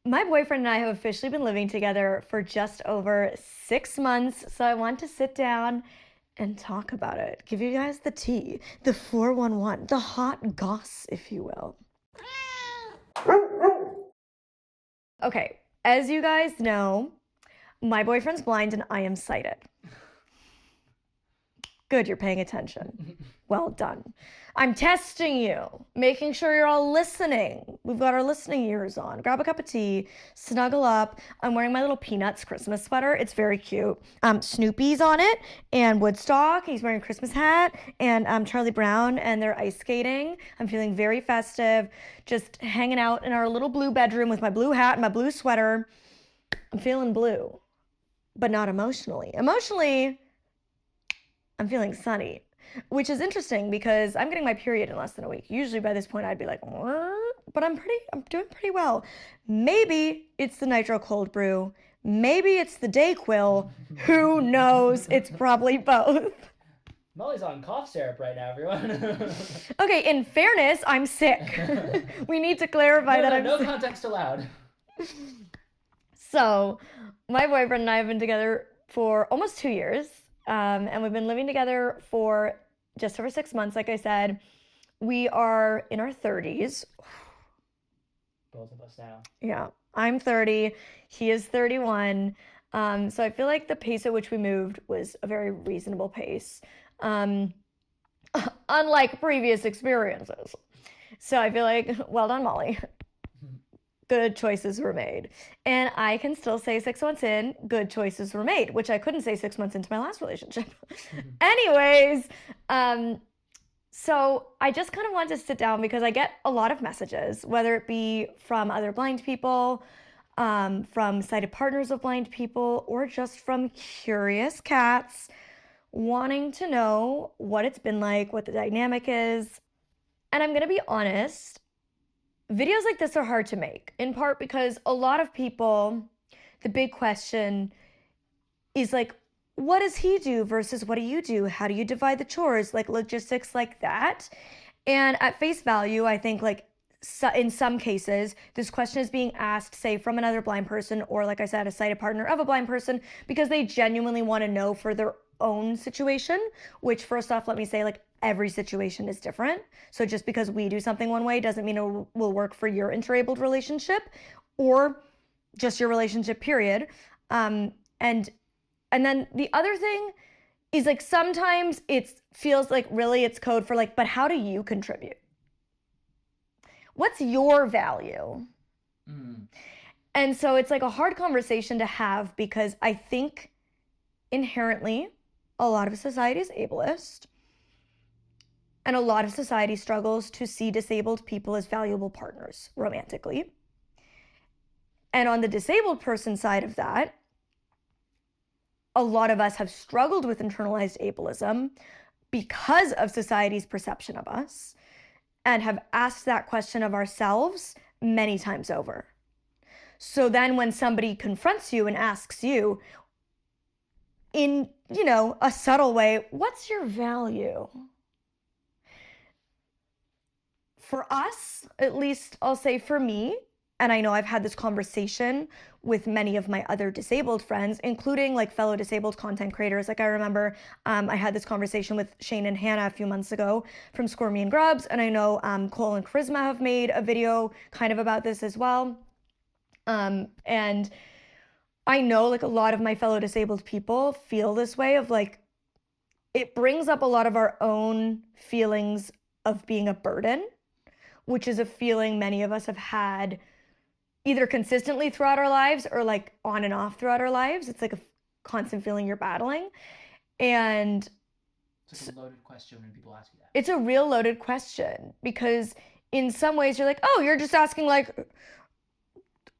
My boyfriend and I have officially been living together for just over 6 months, so I want to sit down and talk about it. Give you guys the tea, the 411, the hot goss, if you will. Okay, as you guys know, my boyfriend's blind and I am sighted. Good, you're paying attention. Well done. I'm testing you, making sure you're all listening. We've got our listening ears on. Grab a cup of tea, snuggle up. I'm wearing my little Peanuts Christmas sweater. It's very cute. Snoopy's on it, and Woodstock. He's wearing a Christmas hat, and Charlie Brown, and they're ice skating. I'm feeling very festive, just hanging out in our little blue bedroom with my blue hat and my blue sweater. I'm feeling blue, but not emotionally. Emotionally, I'm feeling sunny, which is interesting because I'm getting my period in less than a week. Usually by this point I'd be like, but I'm doing pretty well. Maybe it's the nitro cold brew. Maybe it's the Dayquil. Who knows? It's probably both. Molly's on cough syrup right now, everyone. Okay, in fairness, I'm sick. We need to clarify that I'm no sick. context allowed. So, my boyfriend and I have been together for almost 2 years. And we've been living together for just over 6 months, like I said. We are in our 30s. Both of us now. Yeah, I'm 30. He is 31. So I feel like the pace at which we moved was a very reasonable pace, unlike previous experiences. So I feel like, well done, Molly. Good choices were made. And I can still say 6 months in, good choices were made, which I couldn't say 6 months into my last relationship. Anyways, so I just kind of want to sit down because I get a lot of messages, whether it be from other blind people, from sighted partners of blind people, or just from curious cats wanting to know what it's been like, what the dynamic is. And I'm going to be honest, videos like this are hard to make, in part because a lot of people, the big question is like, what does he do versus what do you do? How do you divide the chores? Like logistics like that. And at face value, I think like in some cases, this question is being asked, say, from another blind person or, like I said, a sighted partner of a blind person because they genuinely want to know for their own situation, which first off, let me say, like, every situation is different. So just because we do something one way doesn't mean it will work for your interabled relationship or just your relationship, period. And then the other thing is like sometimes it feels like really it's code for like, but how do you contribute? What's your value? And so it's like a hard conversation to have because I think inherently a lot of society is ableist. And a lot of society struggles to see disabled people as valuable partners romantically. And on the disabled person side of that, a lot of us have struggled with internalized ableism because of society's perception of us and have asked that question of ourselves many times over. So then when somebody confronts you and asks you in, a subtle way, what's your value? For us, at least I'll say for me, and I know I've had this conversation with many of my other disabled friends, including like fellow disabled content creators. Like I remember I had this conversation with Shane and Hannah a few months ago from Squirmy and Grubs, and I know Cole and Charisma have made a video kind of about this as well. And I know like a lot of my fellow disabled people feel this way of like, it brings up a lot of our own feelings of being a burden, which is a feeling many of us have had either consistently throughout our lives or like on and off throughout our lives. It's like a constant feeling you're battling. And it's a loaded question when people ask you that. It's a real loaded question because in some ways you're like, oh, you're just asking like,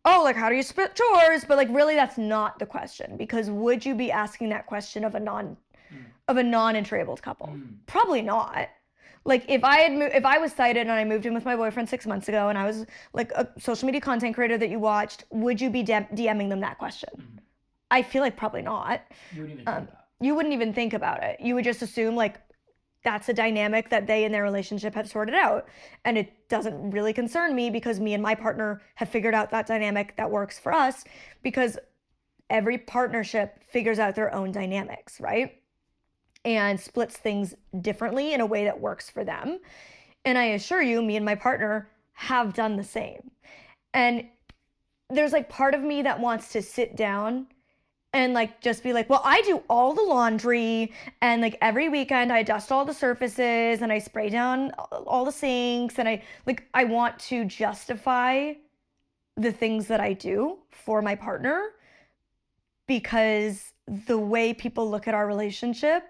oh, like how do you split chores? But like really that's not the question, because would you be asking that question of a non-interabled couple? Probably not. Like if I was sighted and I moved in with my boyfriend 6 months ago and I was like a social media content creator that you watched, would you be DMing them that question? I feel like probably not. You wouldn't even think about it. You wouldn't even think about it. You would just assume like that's a dynamic that they in their relationship have sorted out. And it doesn't really concern me because me and my partner have figured out that dynamic that works for us, because every partnership figures out their own dynamics, right? And splits things differently in a way that works for them. And I assure you, me and my partner have done the same. And there's like part of me that wants to sit down and like just be like, well, I do all the laundry, and like every weekend I dust all the surfaces and I spray down all the sinks, and I want to justify the things that I do for my partner, because the way people look at our relationship,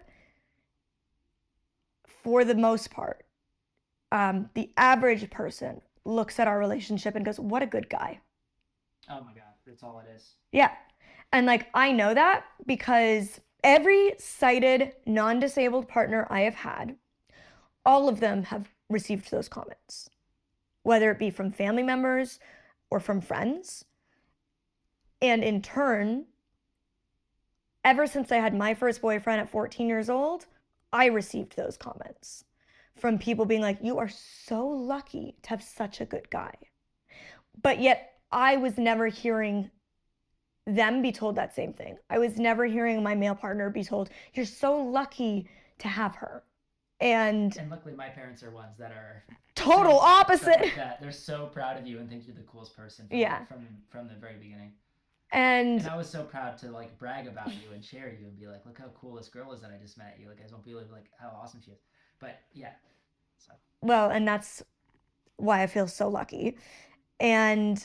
for the most part, the average person looks at our relationship and goes, what a good guy. Oh my God, that's all it is. Yeah. And like, I know that because every sighted, non-disabled partner I have had, all of them have received those comments, whether it be from family members or from friends. And in turn, ever since I had my first boyfriend at 14 years old, I received those comments from people being like, you are so lucky to have such a good guy. But yet I was never hearing them be told that same thing. I was never hearing my male partner be told, you're so lucky to have her. And luckily my parents are ones that are total opposite. Like that. They're so proud of you and think you're the coolest person from the very beginning. And I was so proud to like brag about you and share you and be like, look how cool this girl is that I just met. You guys won't believe like how awesome she is. But yeah. So. Well, and that's why I feel so lucky. And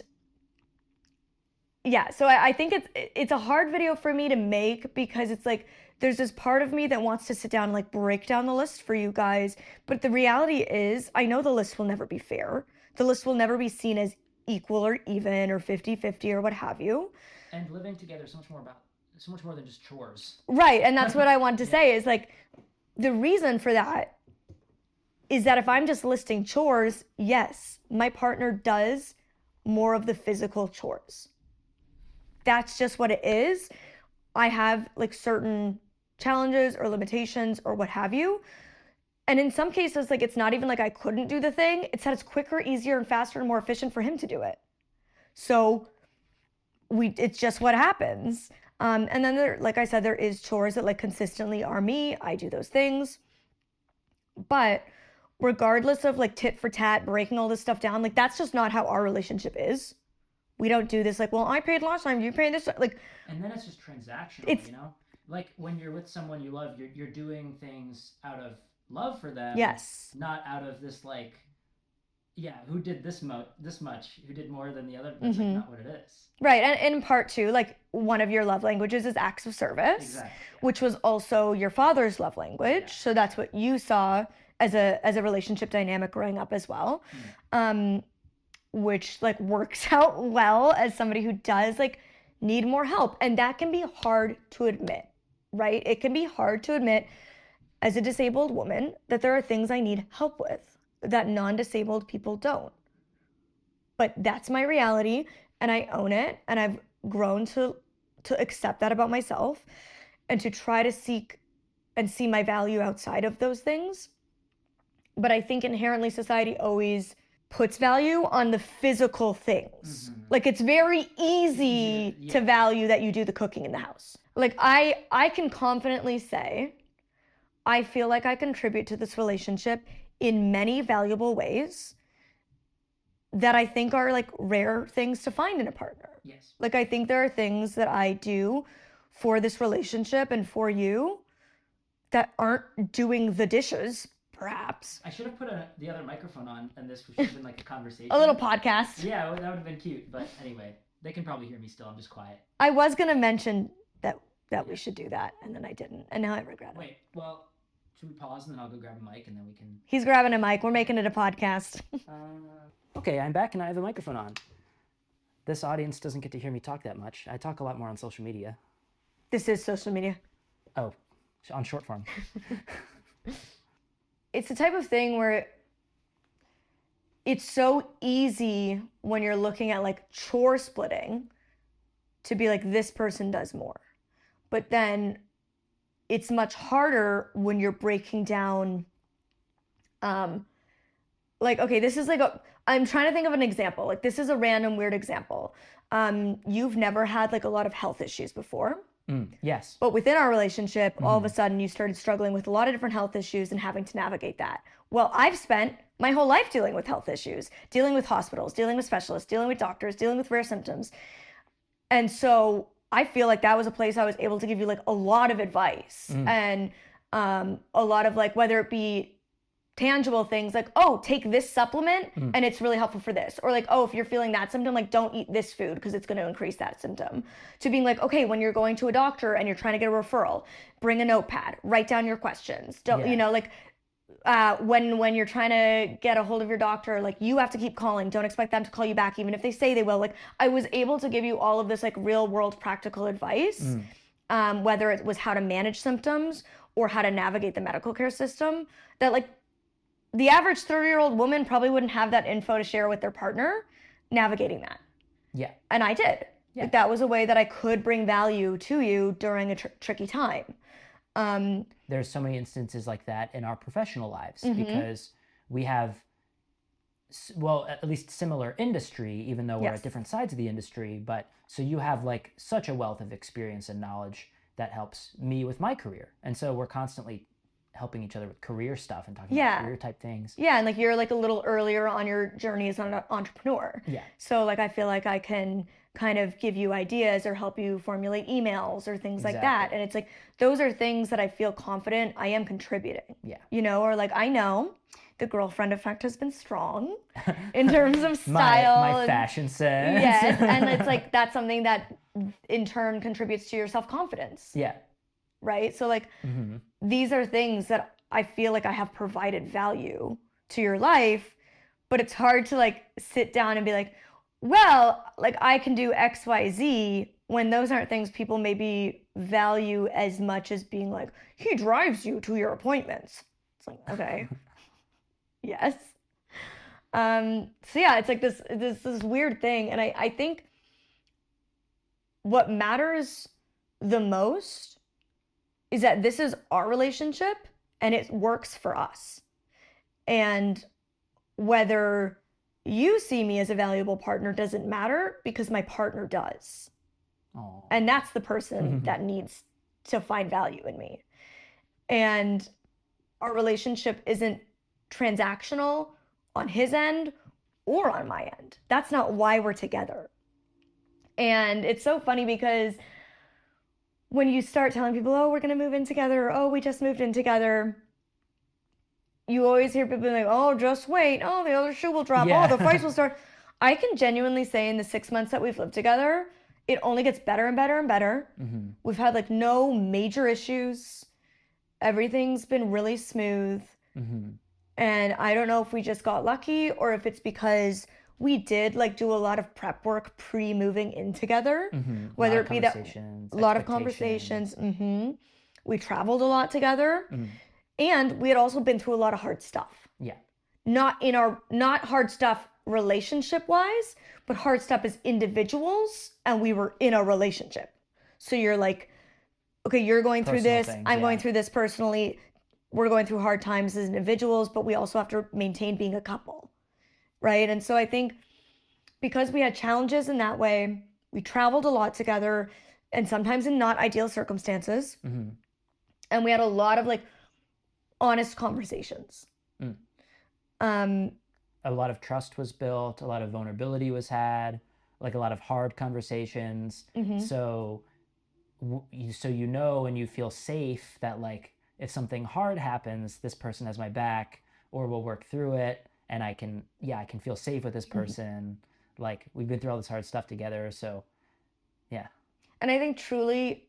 yeah, so I think it's a hard video for me to make, because it's like there's this part of me that wants to sit down and like break down the list for you guys. But the reality is, I know the list will never be fair. The list will never be seen as equal or even or 50-50 or what have you. And living together is so much more than just chores. Right, and that's what I want to say is like, the reason for that is that if I'm just listing chores, yes, my partner does more of the physical chores. That's just what it is. I have like certain challenges or limitations or what have you. And in some cases, like, it's not even like I couldn't do the thing. It's that it's quicker, easier, and faster and more efficient for him to do it. So it's just what happens. And then there, like I said, there is chores that like consistently are me. I do those things. But regardless of like tit for tat, breaking all this stuff down, like that's just not how our relationship is. We don't do this like, well, I paid last time, you paid this, like. And then it's just transactional, you know? Like when you're with someone you love, you're doing things out of love for them. Yes. Not out of this like, yeah, who did this much, who did more than the other. That's like not what it is. Right, and in part two, like one of your love languages is acts of service, exactly, which was also your father's love language. Yeah. So that's what you saw as a relationship dynamic growing up as well. Which like works out well as somebody who does like need more help. And that can be hard to admit, right? It can be hard to admit as a disabled woman that there are things I need help with that non-disabled people don't. But that's my reality, and I own it, and I've grown to accept that about myself and to try to seek and see my value outside of those things. But I think inherently society always puts value on the physical things. Like it's very easy to value that you do the cooking in the house. Like I can confidently say, I feel like I contribute to this relationship in many valuable ways that I think are like rare things to find in a partner. Yes. Like I think there are things that I do for this relationship and for you that aren't doing the dishes, perhaps. I should have put the other microphone on, and this should have been like a conversation. A little podcast. Yeah, that would have been cute. But anyway, they can probably hear me still. I'm just quiet. I was going to mention that we should do that, and then I didn't. And now I regret it. Wait, well, should we pause, and then I'll go grab a mic, and then we can... He's grabbing a mic. We're making it a podcast. Okay, I'm back, and I have a microphone on. This audience doesn't get to hear me talk that much. I talk a lot more on social media. This is social media. Oh, on short form. It's the type of thing where it's so easy when you're looking at like chore splitting to be like, this person does more. But then it's much harder when you're breaking down Like, okay, this is like I'm trying to think of an example. Like, this is a random weird example. You've never had like a lot of health issues before. Yes. But within our relationship, all of a sudden you started struggling with a lot of different health issues and having to navigate that. Well, I've spent my whole life dealing with health issues, dealing with hospitals, dealing with specialists, dealing with doctors, dealing with rare symptoms. And so I feel like that was a place I was able to give you like a lot of advice and a lot of like, whether it be tangible things like, oh, take this supplement and it's really helpful for this. Or like, oh, if you're feeling that symptom, like don't eat this food because it's going to increase that symptom. To being like, okay, when you're going to a doctor and you're trying to get a referral, bring a notepad, write down your questions. Don't, you know, like when you're trying to get a hold of your doctor, like you have to keep calling. Don't expect them to call you back, even if they say they will. Like I was able to give you all of this like real world practical advice, whether it was how to manage symptoms or how to navigate the medical care system, that like the average 30-year-old woman probably wouldn't have that info to share with their partner navigating that. Yeah. And I did. Yeah. Like that was a way that I could bring value to you during a tricky time. There's so many instances like that in our professional lives because we have, well, at least similar industry, even though we're at different sides of the industry. But so you have like such a wealth of experience and knowledge that helps me with my career. And so we're constantly helping each other with career stuff and talking about career type things. Yeah, and like you're like a little earlier on your journey as an entrepreneur. Yeah. So like I feel like I can kind of give you ideas or help you formulate emails or things like that. And it's like those are things that I feel confident I am contributing. Yeah. You know, or like I know the girlfriend effect has been strong in terms of style. my fashion sense. Yes, and it's like that's something that in turn contributes to your self-confidence. Yeah. Right? So like these are things that I feel like I have provided value to your life, but it's hard to like sit down and be like, well, like I can do X, Y, Z when those aren't things people maybe value as much as being like, he drives you to your appointments. It's like, okay. Yes. So yeah, it's like this weird thing. And I think what matters the most is that this is our relationship and it works for us. And whether you see me as a valuable partner doesn't matter because my partner does. Aww. And that's the person that needs to find value in me. And our relationship isn't transactional on his end or on my end. That's not why we're together. And it's so funny because when you start telling people, oh, we're going to move in together, or, oh, we just moved in together, you always hear people like, oh, just wait. Oh, the other shoe will drop. Yeah. Oh, the fights will start. I can genuinely say in the 6 months that we've lived together, it only gets better and better and better. We've had like no major issues. Everything's been really smooth. And I don't know if we just got lucky or if it's because we did like do a lot of prep work pre-moving in together, whether it be that a lot of conversations. We traveled a lot together, and we had also been through a lot of hard stuff. Yeah, not hard stuff relationship wise, but hard stuff as individuals, and we were in a relationship. So you're like, okay, you're going through this, I'm going through this personally. We're going through hard times as individuals, but we also have to maintain being a couple. Right? And so I think because we had challenges in that way, we traveled a lot together and sometimes in not ideal circumstances. And we had a lot of like honest conversations. A lot of trust was built, a lot of vulnerability was had, like a lot of hard conversations. So you know, and you feel safe that like if something hard happens, this person has my back or we'll work through it. And I can feel safe with this person. Like we've been through all this hard stuff together. So yeah. And I think truly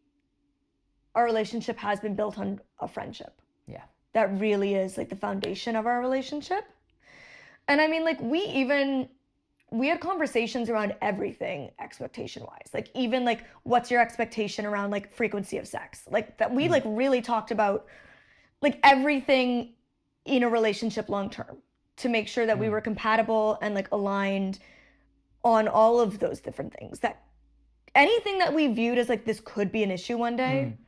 our relationship has been built on a friendship. Yeah. That really is like the foundation of our relationship. And I mean, like we had conversations around everything expectation wise. Like even like, what's your expectation around like frequency of sex? Like that we like really talked about like everything in a relationship long-term, to make sure that we were compatible and like aligned on all of those different things, that anything that we viewed as like this could be an issue one day.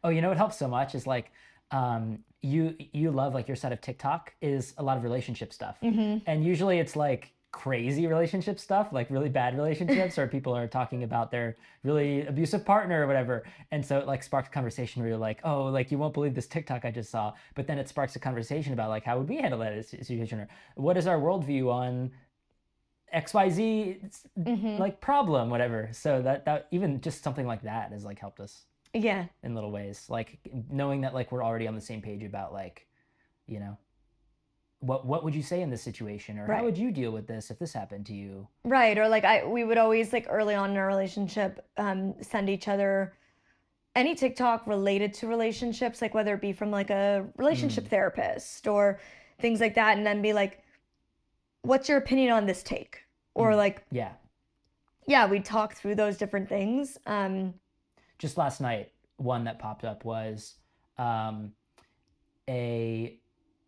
Oh, you know what helps so much is like you love, like, your side of TikTok is a lot of relationship stuff. And usually it's like crazy relationship stuff, like really bad relationships, or people are talking about their really abusive partner or whatever. And so it like sparks a conversation where you're like, oh, like, you won't believe this TikTok I just saw. But then it sparks a conversation about like, how would we handle that situation? Or what is our worldview on XYZ like problem, whatever. So that even just something like that has like helped us. Yeah. In little ways, like knowing that like we're already on the same page about like, you know, what would you say in this situation, or how would you deal with this if this happened to you? Right. Or like we would always, like, early on in our relationship, send each other any TikTok related to relationships, like whether it be from like a relationship therapist or things like that, and then be like, what's your opinion on this take? Or like, yeah, we talk through those different things. Just last night, one that popped up was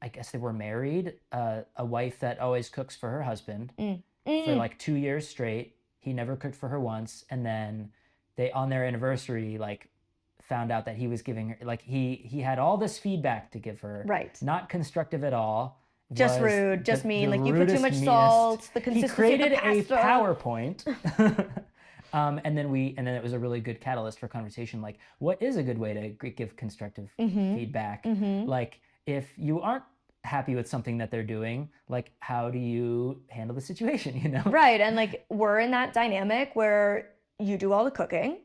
I guess they were married, a wife that always cooks for her husband for like 2 years straight. He never cooked for her once. And then they, on their anniversary, like, found out that he was giving her, like, he had all this feedback to give her. Right. Not constructive at all. Just rude, just mean, like, you put too much salt, the consistency of the pasta. He created a PowerPoint. And then it was a really good catalyst for conversation. Like, what is a good way to give constructive feedback? Like, if you aren't happy with something that they're doing, like, how do you handle the situation, you know? Right. And like, we're in that dynamic where you do all the cooking,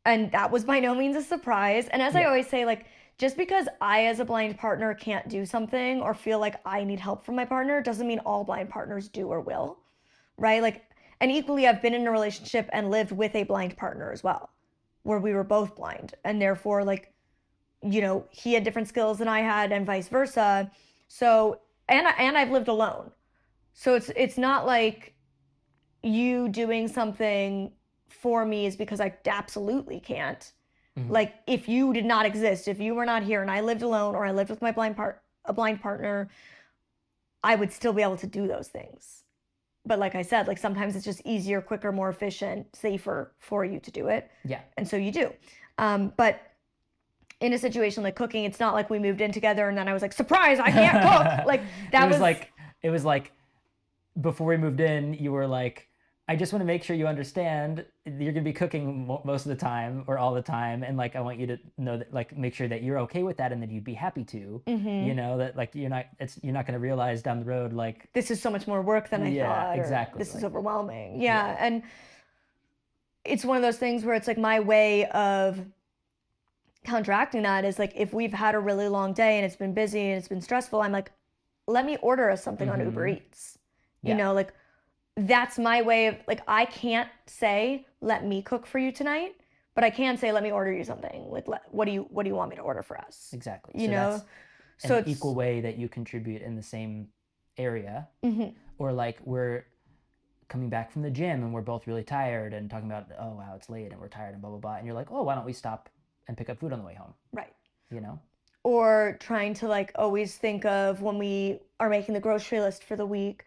and that was by no means a surprise. And as I always say, like, just because I as a blind partner can't do something or feel like I need help from my partner doesn't mean all blind partners do or will, right? Like, and equally, I've been in a relationship and lived with a blind partner as well, where we were both blind, and therefore, like, you know, he had different skills than I had and vice versa. So, and I've lived alone. So it's not like you doing something for me is because I absolutely can't. Like, if you did not exist, if you were not here and I lived alone, or I lived with my a blind partner, I would still be able to do those things. But like I said, like, sometimes it's just easier, quicker, more efficient, safer for you to do it. Yeah. And so you do. But in a situation like cooking, it's not like we moved in together and then I was like, surprise, I can't cook. Like, that it was like before we moved in, you were like, I just want to make sure you understand you're going to be cooking most of the time or all the time. And like, I want you to know that, like, make sure that you're okay with that and that you'd be happy to, you know, that like, you're not going to realize down the road, like, this is so much more work than I thought. Yeah, exactly. This is overwhelming. Yeah. And it's one of those things where it's like, my way of counteracting that is like, if we've had a really long day and it's been busy and it's been stressful, I'm like, let me order us something on Uber Eats. You know, like, that's my way of, like, I can't say, let me cook for you tonight, but I can say, let me order you something. Like, what do you want me to order for us? Exactly. You know? So it's an equal way that you contribute in the same area. Or like, we're coming back from the gym and we're both really tired and talking about, oh, wow, it's late and we're tired and blah, blah, blah. And you're like, oh, why don't we stop and pick up food on the way home? Right. You know? Or trying to, like, always think of, when we are making the grocery list for the week,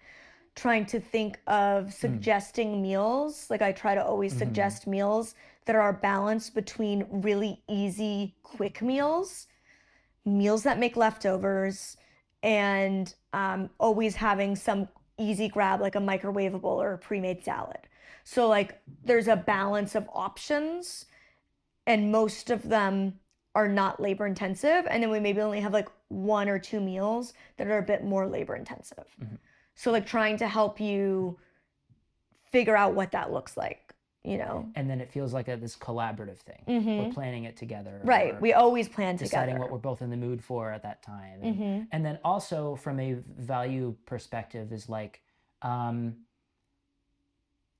trying to think of suggesting meals. Like, I try to always suggest meals that are balanced between really easy, quick meals that make leftovers, and always having some easy grab, like a microwavable or a pre-made salad. So like, there's a balance of options, and most of them are not labor intensive. And then we maybe only have like 1 or 2 meals that are a bit more labor intensive. So like, trying to help you figure out what that looks like, you know? And then it feels like this collaborative thing. We're planning it together. Right. We always plan together. Deciding what we're both in the mood for at that time. And then also from a value perspective is like, I'm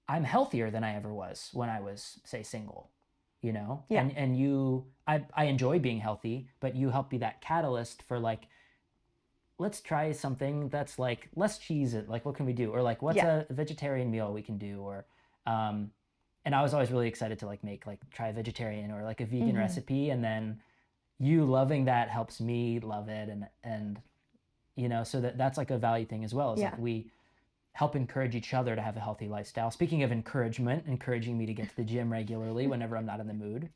healthier than I ever was when I was, say, single, you know? Yeah. And I enjoy being healthy, but you help be that catalyst for like, let's try something that's like, let's cheese it. Like, what can we do? Or like, what's a vegetarian meal we can do? Or, and I was always really excited to like try a vegetarian or like a vegan recipe. And then you loving that helps me love it. And, you know, so that's like a value thing as well. It's like help encourage each other to have a healthy lifestyle. Speaking of encouragement, encouraging me to get to the gym regularly whenever I'm not in the mood.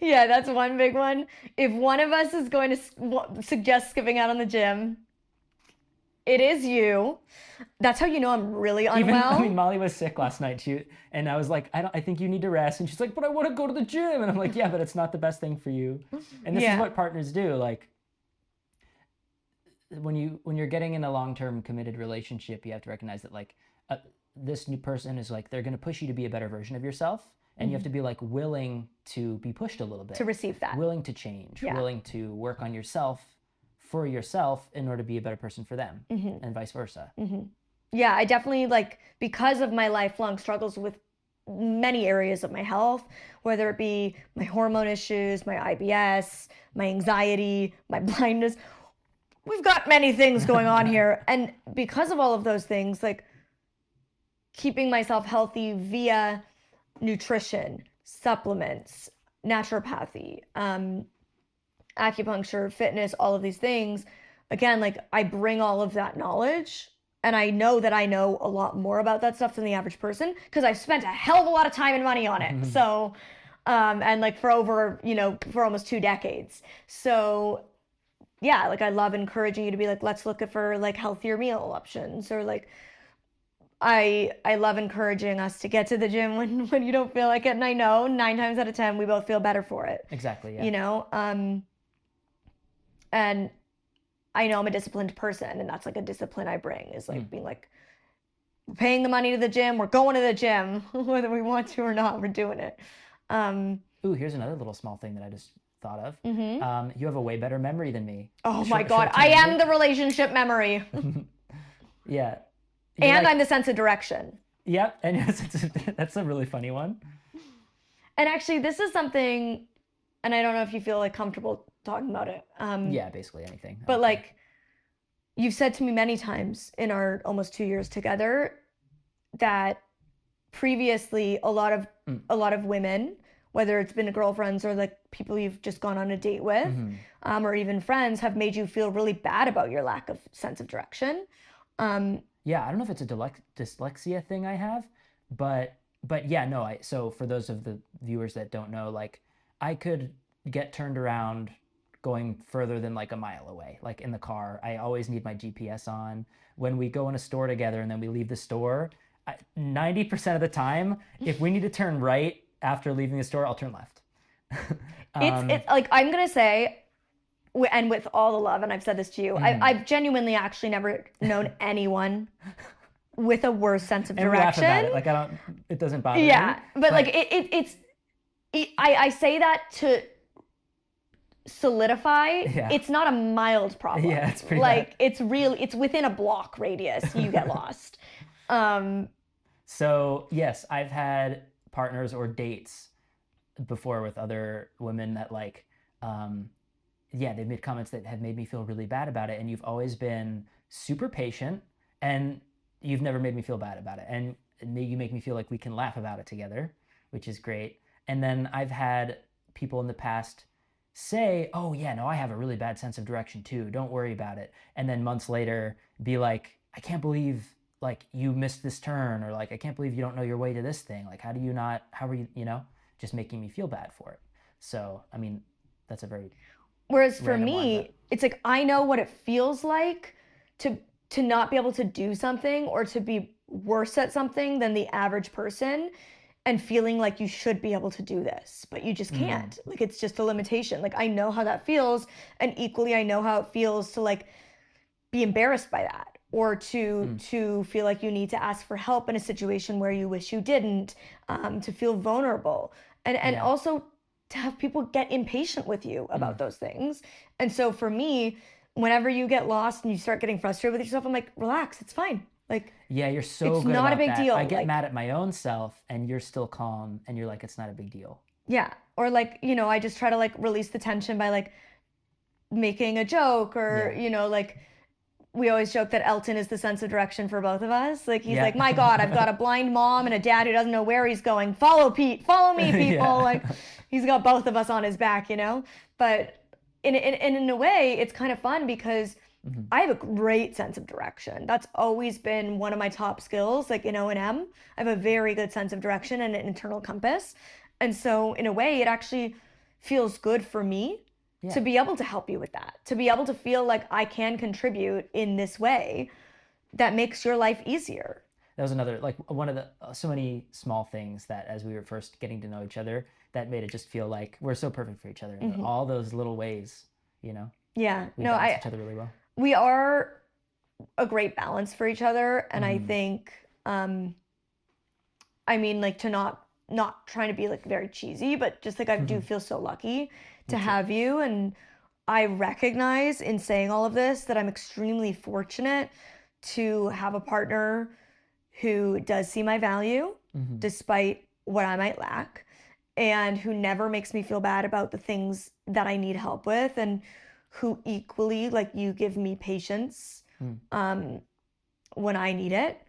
Yeah, that's one big one. If one of us is going to suggest skipping out on the gym, it is you. That's how you know I'm really unwell. Molly was sick last night, and I was like, I think you need to rest. And she's like, but I want to go to the gym. And I'm like, yeah, but it's not the best thing for you. And this is what partners do. Like, when you're getting in a long-term committed relationship, you have to recognize that like this new person is like, they're going to push you to be a better version of yourself. And you have to be like willing to be pushed a little bit. To receive that. Willing to change. Yeah. Willing to work on yourself for yourself in order to be a better person for them, and vice versa. Yeah, I definitely like, because of my lifelong struggles with many areas of my health, whether it be my hormone issues, my IBS, my anxiety, my blindness, we've got many things going on here. And because of all of those things, like keeping myself healthy via nutrition, supplements, naturopathy, acupuncture, fitness, all of these things, again, like I bring all of that knowledge, and I know that I know a lot more about that stuff than the average person because I've spent a hell of a lot of time and money on it. So, and like for over, for almost 2 decades. So yeah, like I love encouraging you to be like, let's look for like healthier meal options, or like I love encouraging us to get to the gym when you don't feel like it. And I know 9 times out of 10, we both feel better for it. Exactly. Yeah. And I know I'm a disciplined person, and that's like a discipline I bring, is like being like, we're paying the money to the gym, we're going to the gym, whether we want to or not, we're doing it. Ooh, here's another little small thing that I just thought of. You have a way better memory than me. Oh my God, I am the relationship memory. Yeah. And I'm the sense of direction. Yep, and that's a really funny one. And actually, this is something, and I don't know if you feel like comfortable talking about it. Yeah, basically anything. But like, you've said to me many times in our almost 2 years together that previously a lot of women, whether it's been girlfriends or like people you've just gone on a date with, or even friends, have made you feel really bad about your lack of sense of direction. Yeah, I don't know if it's a dyslexia thing I have, but yeah, no. So for those of the viewers that don't know, like I could get turned around going further than like a mile away, like in the car. I always need my GPS on. When we go in a store together and then we leave the store, 90% of the time, if we need to turn right after leaving the store, I'll turn left. It's like, I'm gonna say, and with all the love, and I've said this to you, I've genuinely actually never known anyone with a worse sense of direction. And we laugh about it. Like it doesn't bother me. Yeah, but like I say that to solidify. Yeah. It's not a mild problem. Yeah, it's pretty like bad. It's within a block radius. You get lost. So yes, I've had partners or dates before with other women that like, they've made comments that have made me feel really bad about it. And you've always been super patient, and you've never made me feel bad about it. And you make me feel like we can laugh about it together, which is great. And then I've had people in the past say, oh yeah, no, I have a really bad sense of direction too. Don't worry about it. And then months later be like, I can't believe like you missed this turn, or like, I can't believe you don't know your way to this thing. Like, how are you, just making me feel bad for it. So, I mean, that's a very... Whereas for me, it's like, I know what it feels like to not be able to do something, or to be worse at something than the average person, and feeling like you should be able to do this, but you just can't. Like, it's just a limitation. Like, I know how that feels, and equally I know how it feels to like be embarrassed by that, or to feel like you need to ask for help in a situation where you wish you didn't, to feel vulnerable, and also to have people get impatient with you about those things. And so for me, whenever you get lost and you start getting frustrated with yourself, I'm like, relax, it's fine. Like, yeah, you're so it's good not about a big that. deal. I get mad at my own self, and you're still calm, and you're like, it's not a big deal. Yeah. Or like, I just try to like release the tension by like making a joke, or, like we always joke that Elton is the sense of direction for both of us. Like, he's like, my God, I've got a blind mom and a dad who doesn't know where he's going. Follow Pete, follow me, people. Like, he's got both of us on his back, But in a way, it's kind of fun because I have a great sense of direction. That's always been one of my top skills, like in O&M. I have a very good sense of direction and an internal compass. And so in a way, it actually feels good for me to be able to help you with that, to be able to feel like I can contribute in this way that makes your life easier. That was another, like one of the, so many small things that as we were first getting to know each other, that made it just feel like we're so perfect for each other. All those little ways, you know? Yeah. We balance each other really well. We are a great balance for each other. And I think, I mean, like to not trying to be like very cheesy, but just like I do feel so lucky to have you. And I recognize in saying all of this that I'm extremely fortunate to have a partner who does see my value despite what I might lack, and who never makes me feel bad about the things that I need help with, and who equally, like you, give me patience when I need it,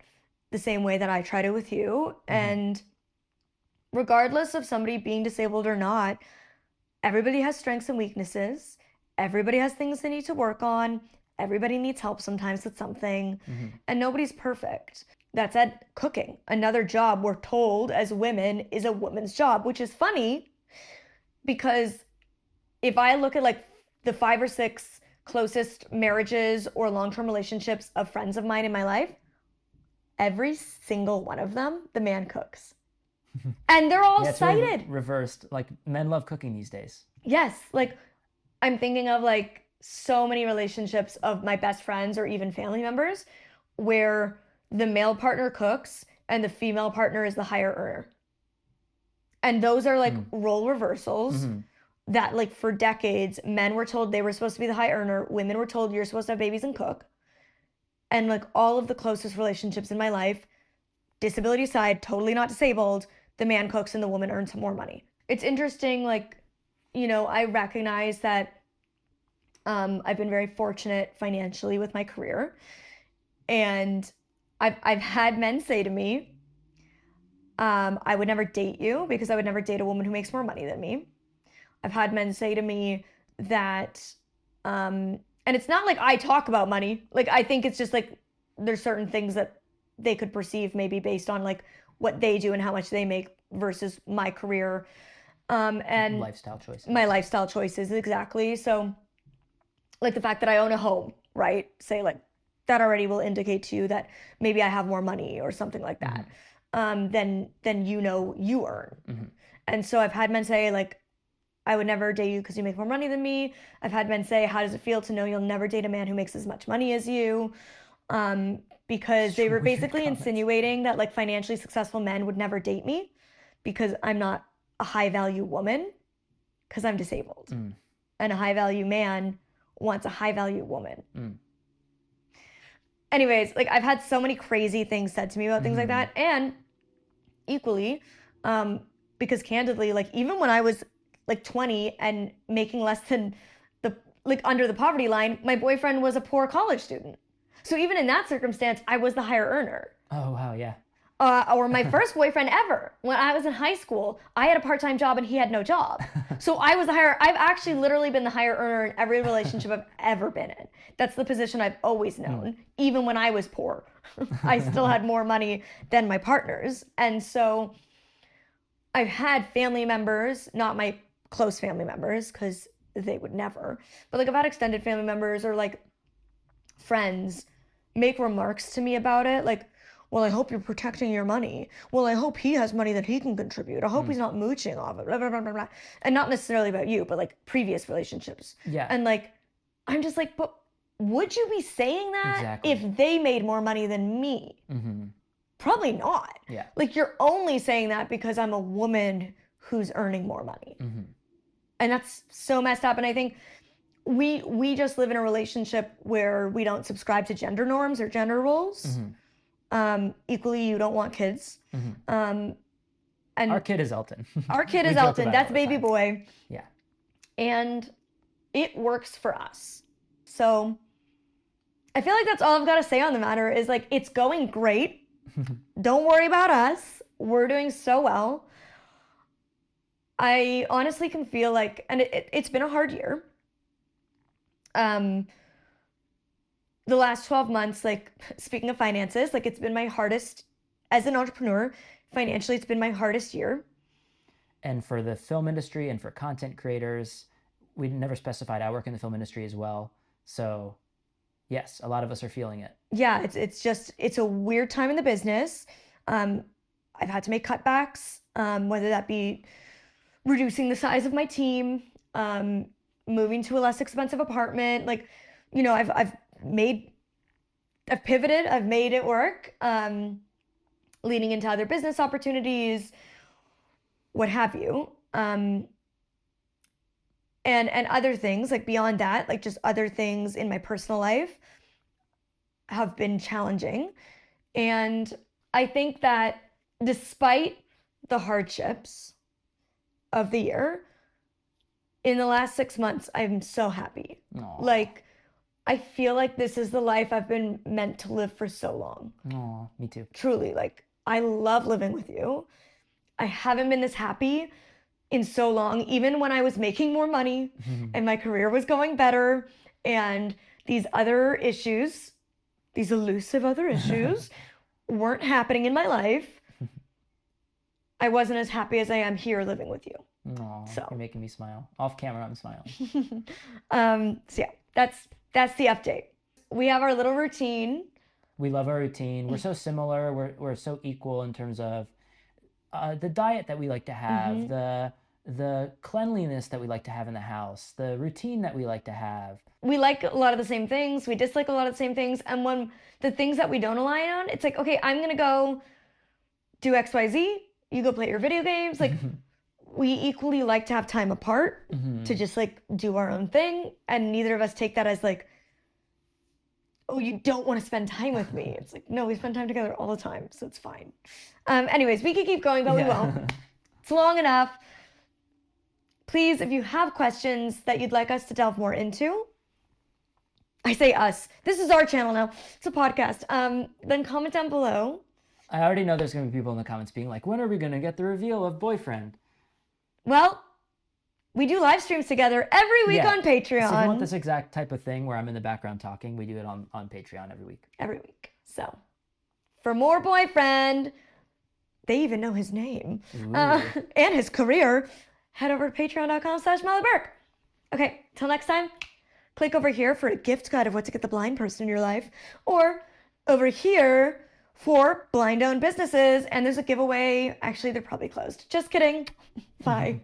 the same way that I try to with you. And regardless of somebody being disabled or not, everybody has strengths and weaknesses. Everybody has things they need to work on. Everybody needs help sometimes with something, and nobody's perfect. That said, cooking, another job we're told as women is a woman's job, which is funny because if I look at like the 5 or 6 closest marriages or long-term relationships of friends of mine in my life, every single one of them, the man cooks. And they're all cited. Really reversed. Like men love cooking these days. Yes. Like I'm thinking of like so many relationships of my best friends or even family members where the male partner cooks and the female partner is the higher earner. And those are like role reversals that like for decades, men were told they were supposed to be the high earner. Women were told you're supposed to have babies and cook. And like all of the closest relationships in my life, disability aside, totally not disabled, the man cooks and the woman earns more money. It's interesting, like, you know, I recognize that I've been very fortunate financially with my career. And I've had men say to me, I would never date you because I would never date a woman who makes more money than me. I've had men say to me that, and it's not like I talk about money. Like, I think it's just like, there's certain things that they could perceive maybe based on like what they do and how much they make versus my career. And lifestyle choices. My lifestyle choices, exactly. So like the fact that I own a home, right? Say like, that already will indicate to you that maybe I have more money or something like that, than you know you earn. And so I've had men say like, I would never date you because you make more money than me. I've had men say, how does it feel to know you'll never date a man who makes as much money as you? Because they were basically insinuating that like financially successful men would never date me because I'm not a high value woman because I'm disabled. And a high value man wants a high value woman. Anyways, like I've had so many crazy things said to me about things like that. And equally, because candidly, like even when I was like 20 and making less than like under the poverty line, my boyfriend was a poor college student. So even in that circumstance, I was the higher earner. Oh, wow, yeah. Or my first boyfriend ever. When I was in high school, I had a part-time job and he had no job. So I was the higher, I've actually literally been the higher earner in every relationship I've ever been in. That's the position I've always known. Even when I was poor, I still had more money than my partners. And so I've had family members, not my close family members, because they would never, but like I've had extended family members or like friends make remarks to me about it. Like, well, I hope you're protecting your money. Well, I hope he has money that he can contribute. I hope he's not mooching off it, blah, blah, blah, blah, blah. And not necessarily about you, but like previous relationships. Yeah. And like, I'm just like, but would you be saying that if they made more money than me? Probably not. Yeah. Like you're only saying that because I'm a woman who's earning more money. And that's so messed up. And I think we just live in a relationship where we don't subscribe to gender norms or gender roles. Equally, you don't want kids. And our kid is Elton. Our kid is Elton. That's baby boy. Yeah. And it works for us. So I feel like that's all I've got to say on the matter is like, it's going great. Don't worry about us. We're doing so well. I honestly can feel like, and it's been a hard year. the last 12 months, like speaking of finances, like it's been my hardest as an entrepreneur. Financially, it's been my hardest year. And for the film industry and for content creators, we never specified I work in the film industry as well. So yes, a lot of us are feeling it. Yeah, it's a weird time in the business. I've had to make cutbacks, whether that be reducing the size of my team, moving to a less expensive apartment. Like, you know, I've pivoted, I've made it work, leaning into other business opportunities, what have you. And other things, like beyond that, like just other things in my personal life have been challenging. And I think that despite the hardships of the year, in the last 6 months, I'm so happy. Aww. Like, I feel like this is the life I've been meant to live for so long. Aw, me too. Truly, like, I love living with you. I haven't been this happy in so long, even when I was making more money and my career was going better, and these other issues, these elusive other issues weren't happening in my life. I wasn't as happy as I am here living with you. Aw, so you're making me smile. Off camera, I'm smiling. So yeah, that's the update. We have our little routine. We love our routine. We're so similar. We're so equal in terms of the diet that we like to have, the cleanliness that we like to have in the house, the routine that we like to have. We like a lot of the same things. We dislike a lot of the same things. And when the things that we don't align on, it's like, okay, I'm going to go do XYZ. You go play your video games. Like, we equally like to have time apart to just like do our own thing. And neither of us take that as like, oh, you don't want to spend time with me. It's like, no, we spend time together all the time. So it's fine. Anyways, we could keep going, but we won't. It's long enough. Please, if you have questions that you'd like us to delve more into, I say us. This is our channel now. It's a podcast. Then comment down below. I already know there's going to be people in the comments being like, when are we going to get the reveal of boyfriend? Well, we do live streams together every week on Patreon. So if you want this exact type of thing where I'm in the background talking, we do it on Patreon every week. Every week. So for more boyfriend, they even know his name and his career, head over to patreon.com/MollyBurke. Okay, till next time, click over here for a gift guide of what to get the blind person in your life, or over here for blind-owned businesses, and there's a giveaway. Actually, they're probably closed. Just kidding. Bye.